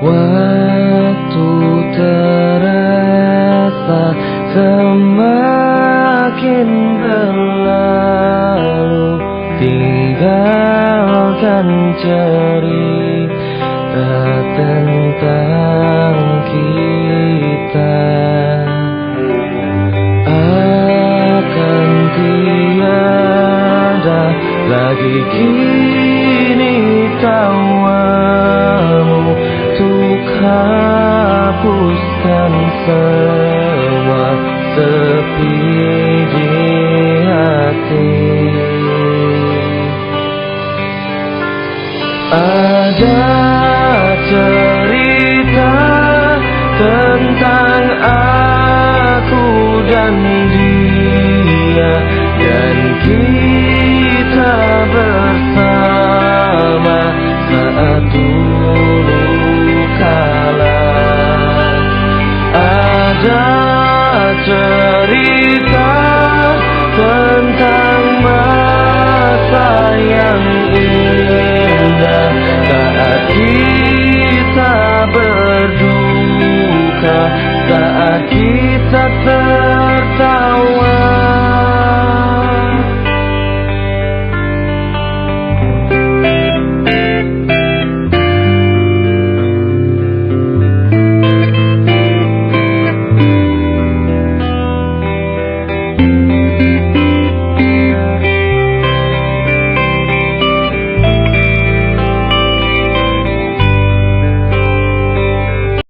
Waktu terasa semakin berlalu, tinggalkan cerita tentang kita. Akan tiada lagi kini tawamu untuk hapuskan semua sepi di hati. Ada cerita tentang aku dan dia, dan kita bersama saat dulu kala. Ada cerita tentang masa yang indah saat kita